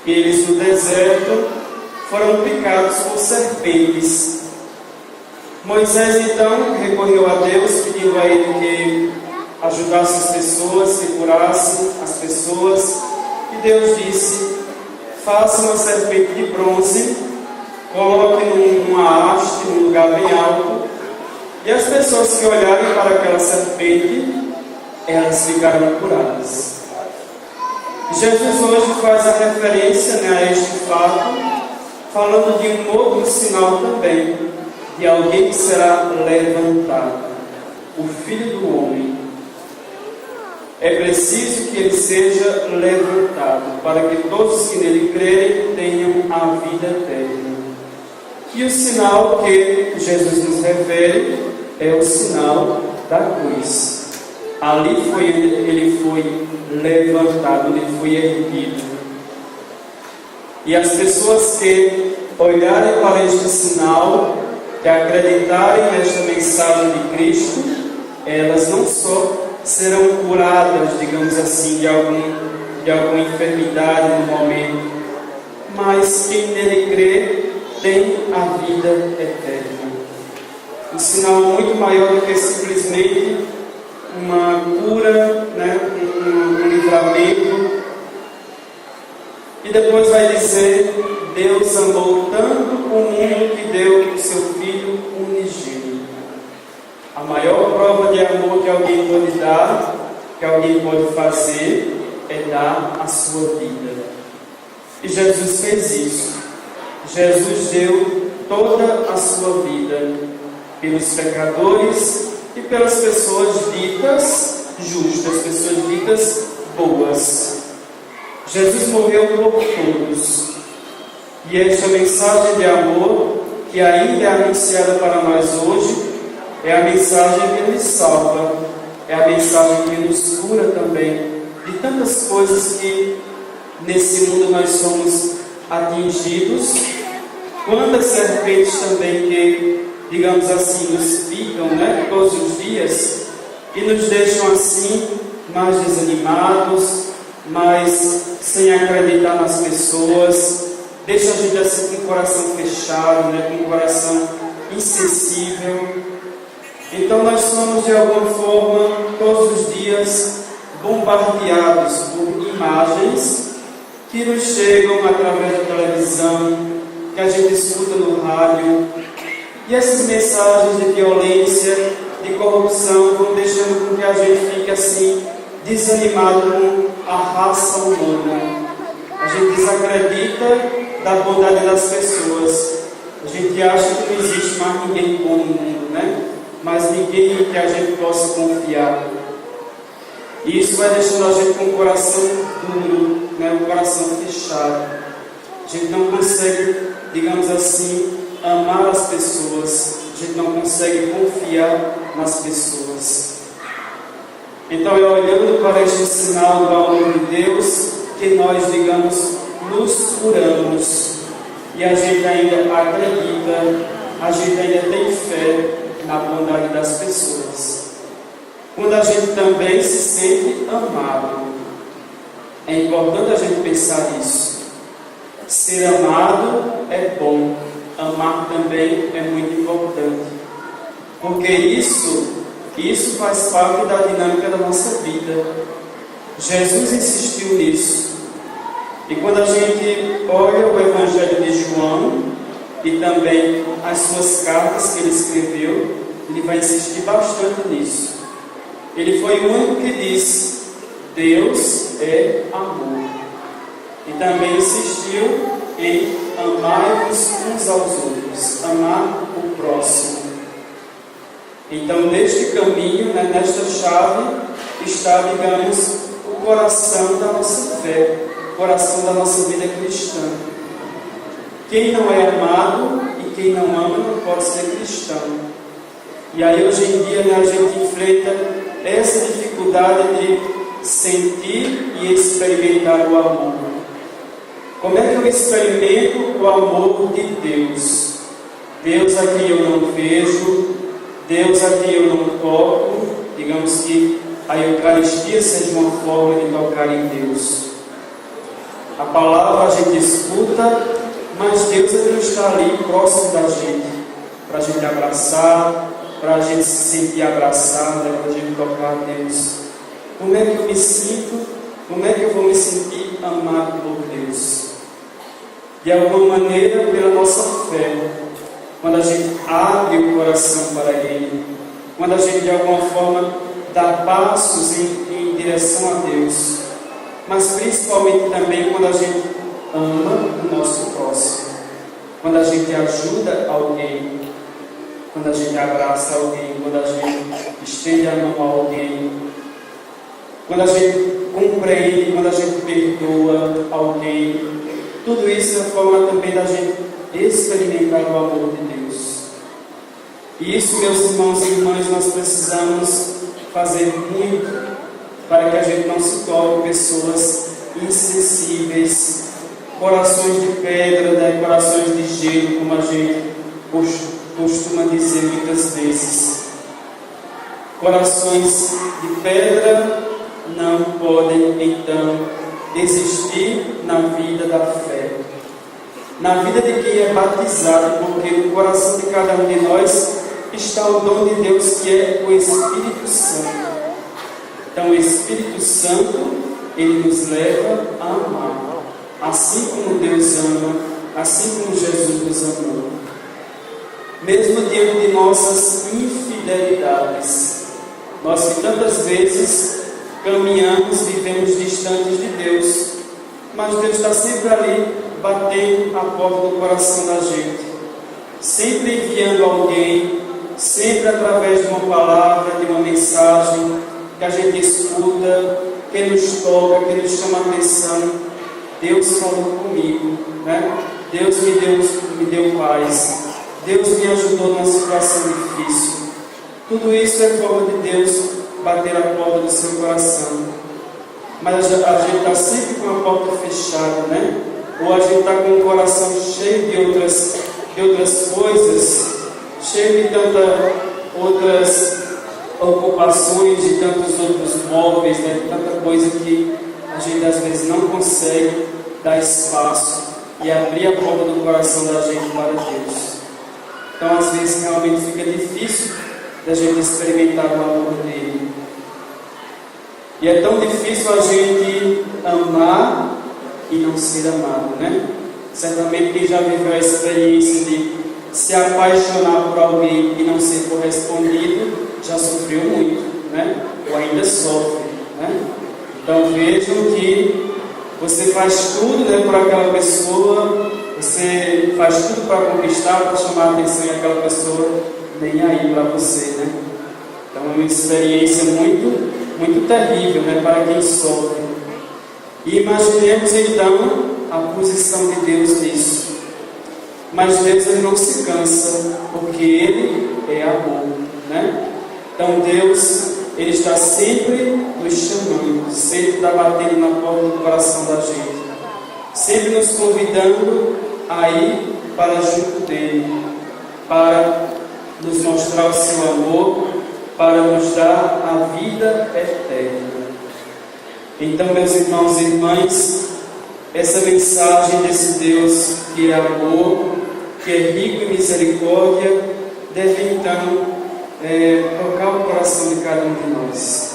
Eles no deserto foram picados por serpentes. Moisés então recorreu a Deus, pedindo a ele que ajudasse as pessoas, que curasse as pessoas. E Deus disse: faça uma serpente de bronze, coloque numa haste, num lugar bem alto, e as pessoas que olharem para aquela serpente, elas ficarão curadas. Jesus hoje faz a referência, a este fato, falando de um outro sinal também, de alguém que será levantado, o Filho do Homem. É preciso que ele seja levantado, para que todos que nele crerem tenham a vida eterna. E o sinal que Jesus nos refere é o sinal da cruz. Ali ele foi levantado, ele foi erguido. E as pessoas que olharem para este sinal, que acreditarem nesta mensagem de Cristo, elas não só serão curadas, digamos assim, de alguma enfermidade no momento, mas quem nele crê tem a vida eterna. Um sinal muito maior do que simplesmente uma cura, um livramento. E depois vai dizer: Deus amou tanto o mundo que deu o seu Filho unigênito. A maior prova de amor que alguém pode dar, que alguém pode fazer, é dar a sua vida. E Jesus fez isso. Jesus deu toda a sua vida pelos pecadores e pelas pessoas ditas justas, pessoas ditas boas. Jesus morreu por todos. E esta mensagem de amor, que ainda é anunciada para nós hoje, é a mensagem que nos salva, é a mensagem que nos cura também de tantas coisas que nesse mundo nós somos atingidos. Quantas serpentes também que, digamos assim, nos picam, todos os dias, e nos deixam assim mais desanimados, mais sem acreditar nas pessoas, deixa a gente assim com o coração fechado, com o coração insensível. Então nós somos de alguma forma todos os dias bombardeados por imagens que nos chegam através da televisão, que a gente escuta no rádio, e essas mensagens de violência, de corrupção, vão deixando com que a gente fique assim desanimado com a raça humana. A gente desacredita da bondade das pessoas. A gente acha que não existe mais ninguém bom no mundo, mas ninguém em que a gente possa confiar. E isso vai deixando a gente com o coração duro, o coração fechado. A gente não consegue, digamos assim, amar as pessoas. A gente não consegue confiar nas pessoas. Então é olhando para este sinal do amor de Deus que nós, digamos, nos curamos. E a gente ainda acredita, a gente ainda tem fé na bondade das pessoas. Quando a gente também se sente amado, é importante a gente pensar nisso. Ser amado é bom, amar também é muito importante, porque isso faz parte da dinâmica da nossa vida. Jesus insistiu nisso. E quando a gente olha o Evangelho de João e também as suas cartas que ele escreveu, ele vai insistir bastante nisso. Ele foi o único que disse: Deus é amor. E também insistiu em amar-vos uns aos outros, amar o próximo. Então, neste caminho, nesta chave, está, digamos, o coração da nossa fé, o coração da nossa vida cristã. Quem não é amado e quem não ama não pode ser cristão. E aí, hoje em dia, a gente enfrenta essa dificuldade de sentir e experimentar o amor. Como é que eu experimento o amor de Deus? Deus a quem eu não vejo, Deus a quem eu não toco. Digamos que a Eucaristia seja uma forma de tocar em Deus. A palavra a gente escuta, mas Deus ele não está ali próximo da gente, para a gente abraçar, para a gente se sentir abraçado, para a gente tocar a Deus. Como é que eu me sinto? Como é que eu vou me sentir amado por Deus? De alguma maneira, pela nossa fé, quando a gente abre o coração para Ele, quando a gente de alguma forma dá passos em direção a Deus, mas principalmente também quando a gente ama o nosso próximo, quando a gente ajuda alguém, quando a gente abraça alguém, quando a gente estende a mão a alguém, quando a gente compreende, quando a gente perdoa alguém. Tudo isso é forma também da gente experimentar o amor de Deus. E isso, meus irmãos e irmãs, nós precisamos fazer muito para que a gente não se torne pessoas insensíveis, corações de pedra, né? Corações de gelo, como a gente costuma dizer muitas vezes. Corações de pedra não podem, então, existir na vida da fé, na vida de quem é batizado, porque no coração de cada um de nós está o dom de Deus, que é o Espírito Santo. Então o Espírito Santo, ele nos leva a amar, assim como Deus ama, assim como Jesus nos amou, mesmo diante de nossas infidelidades. Nós que tantas vezes caminhamos, vivemos distantes de Deus, mas Deus está sempre ali, batendo a porta do coração da gente, sempre enviando alguém, sempre através de uma palavra, de uma mensagem que a gente escuta, que nos toca, que nos chama a atenção. Deus falou comigo, né? Deus me deu paz, Deus me ajudou numa situação difícil. Tudo isso é forma de Deus bater a porta do seu coração. Mas a gente está sempre com a porta fechada, né? Ou a gente está com o coração cheio de outras coisas, cheio de tantas outras ocupações, de tantos outros móveis, né? De tanta coisa que a gente às vezes não consegue dar espaço e abrir a porta do coração da gente para Deus. Então às vezes realmente fica difícil da gente experimentar o amor dele. E é tão difícil a gente amar e não ser amado, né? Certamente quem já viveu a experiência de se apaixonar por alguém e não ser correspondido, já sofreu muito, né? Ou ainda sofre, né? Então vejam que você faz tudo, né, por aquela pessoa, você faz tudo para conquistar, para chamar a atenção daquela pessoa, nem aí para você, né? Então é uma experiência muito terrível, né, para quem sofre. E imaginemos então a posição de Deus nisso. Mas Deus ele não se cansa, porque Ele é amor, né? Então Deus ele está sempre nos chamando, sempre está batendo na porta do coração da gente, sempre nos convidando a ir para junto dele, para nos mostrar o seu amor, para nos dar a vida eterna. Então, meus irmãos e irmãs, essa mensagem desse Deus que é amor, que é rico em misericórdia, deve então tocar o coração de cada um de nós.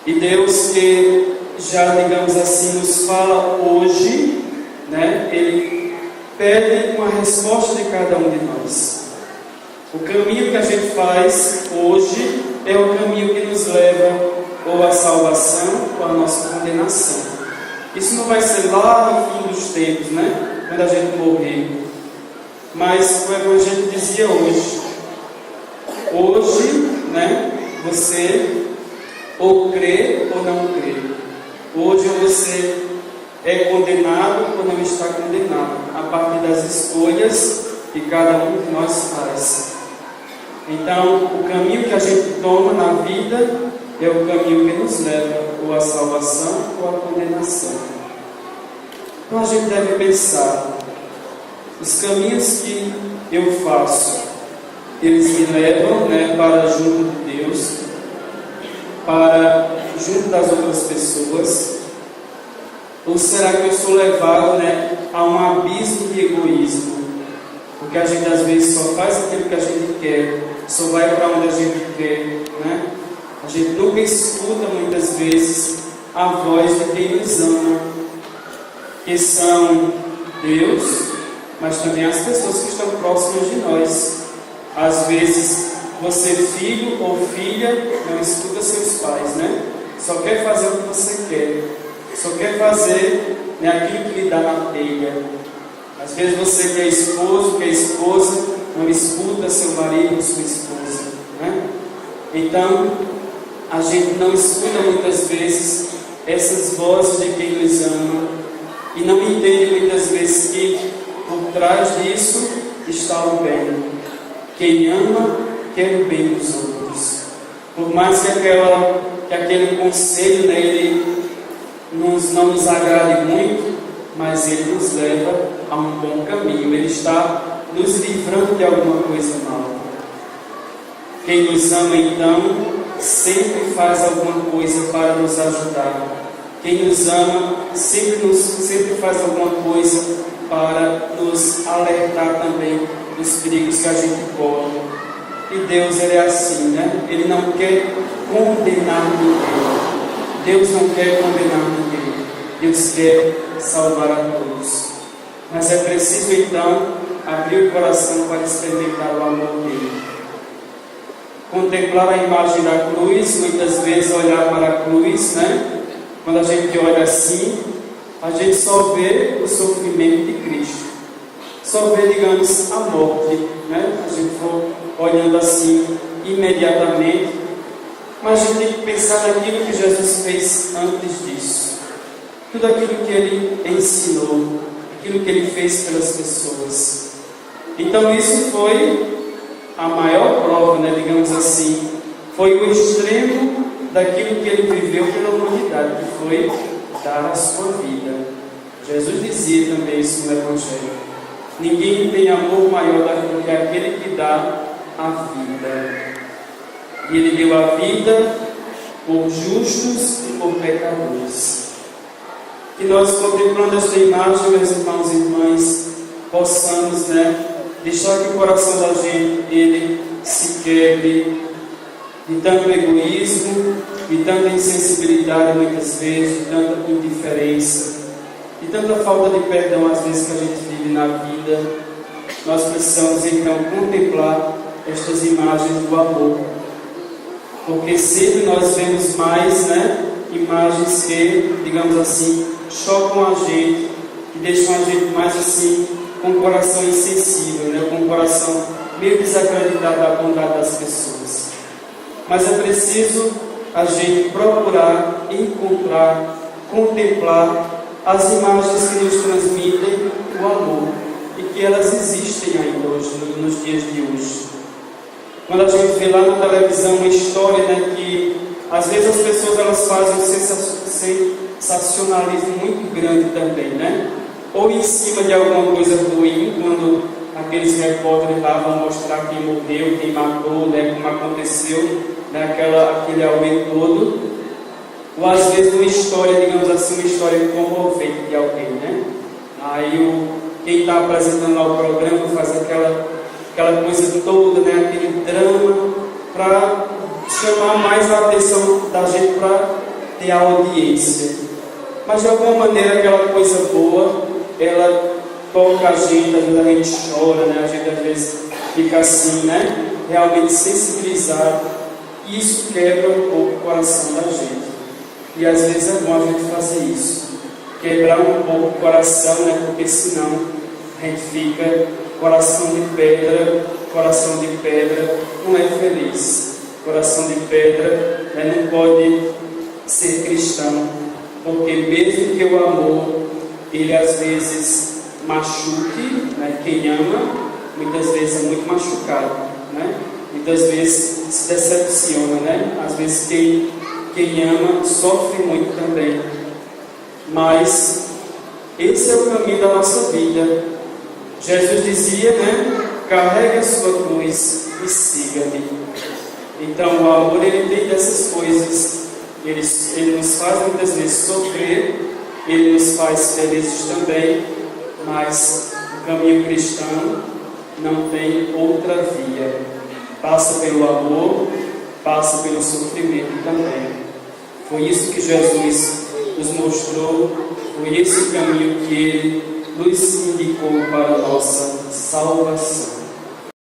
E Deus que já, digamos assim, nos fala hoje, né? Ele pede uma resposta de cada um de nós. O caminho que a gente faz hoje é o caminho que nos leva ou à salvação ou à nossa condenação. Isso não vai ser lá no fim dos tempos, né? Quando a gente morrer. Mas o Evangelho dizia hoje. Hoje, né? Você ou crê ou não crê. Hoje você é condenado ou não está condenado, a partir das escolhas que cada um de nós faz. Então, o caminho que a gente toma na vida é o caminho que nos leva ou à salvação ou à condenação. Então a gente deve pensar, os caminhos que eu faço, eles me levam, né, para junto de Deus, para junto das outras pessoas, Ou será que eu sou levado, né, a um abismo de egoísmo? Porque a gente às vezes só faz aquilo que a gente quer, só vai para onde a gente quer, né? A gente nunca escuta muitas vezes a voz de quem nos ama, que são Deus, mas também as pessoas que estão próximas de nós. Às vezes, você, filho ou filha, não escuta seus pais, né? Só quer fazer o que você quer, só quer fazer, né, aquilo que lhe dá na telha. Às vezes você que é esposo, que é esposa, não escuta seu marido ou sua esposa, né? Então, a gente não escuta muitas vezes essas vozes de quem nos ama e não entende muitas vezes que por trás disso está o bem. Quem ama quer o bem dos outros. Por mais que aquele conselho, né, ele não nos agrade muito, mas ele nos leva a um bom caminho. Ele está nos livrando de alguma coisa mal. Quem nos ama, então, sempre faz alguma coisa para nos ajudar. Quem nos ama sempre faz alguma coisa para nos alertar também dos perigos que a gente corre. E Deus, ele é assim, né? Ele não quer condenar ninguém. Deus não quer condenar ninguém. Deus quer salvar a todos. Mas é preciso, então, abrir o coração para experimentar o amor dele. Contemplar a imagem da cruz, muitas vezes olhar para a cruz, né? Quando a gente olha assim, a gente só vê o sofrimento de Cristo, só vê, digamos, a morte, né? A gente for olhando assim imediatamente, mas a gente tem que pensar naquilo que Jesus fez antes disso, tudo aquilo que ele ensinou, aquilo que ele fez pelas pessoas. Então isso foi a maior prova, né, digamos assim, foi o extremo daquilo que ele viveu pela humanidade, que foi dar a sua vida. Jesus dizia também isso no Evangelho: ninguém tem amor maior do que aquele que dá a vida. E ele deu a vida por justos e por pecadores. Que nós, contemplando esta imagem, meus irmãos e irmãs, possamos, né, deixar que o coração da gente ele se quebre de tanto egoísmo, de tanta insensibilidade muitas vezes, de tanta indiferença, de tanta falta de perdão às vezes que a gente vive na vida. Nós precisamos então contemplar estas imagens do amor, porque sempre nós vemos mais, né, imagens que, digamos assim, chocam a gente, que deixam a gente mais assim, com o coração insensível, né, com o coração meio desacreditado da bondade das pessoas. Mas é preciso a gente procurar, encontrar, contemplar as imagens que nos transmitem o amor e que elas existem ainda hoje, nos dias de hoje. Quando a gente vê lá na televisão uma história, né, que às vezes as pessoas elas fazem um sensacionalismo muito grande também, né? Ou em cima de alguma coisa ruim, quando aqueles repórteres lá vão mostrar quem morreu, quem matou, né, como aconteceu, né, aquele aumento todo, ou às vezes uma história, digamos assim, uma história comovente de alguém, né? Aí quem está apresentando lá o programa faz aquela coisa toda, né, aquele drama, para chamar mais a atenção da gente, para ter a audiência. Mas de alguma maneira aquela coisa boa, ela toca a gente, às vezes a gente chora, né? A gente às vezes fica assim, né, realmente sensibilizado. E isso quebra um pouco o coração da gente. E às vezes é bom a gente fazer isso, quebrar um pouco o coração, né? Porque senão a gente fica coração de pedra não é feliz. Coração de pedra, né, não pode ser cristão, porque mesmo que o amor ele às vezes machuque, né, quem ama muitas vezes é muito machucado, né? Muitas vezes se decepciona, né? Às vezes quem ama sofre muito também. Mas esse é o caminho da nossa vida. Jesus dizia, né? Carregue a sua cruz e siga-me. Então o amor ele tem dessas coisas. Ele nos faz muitas vezes sofrer Ele nos faz felizes também, mas o caminho cristão não tem outra via. Passa pelo amor, passa pelo sofrimento também. Foi isso que Jesus nos mostrou, foi esse caminho que Ele nos indicou para a nossa salvação.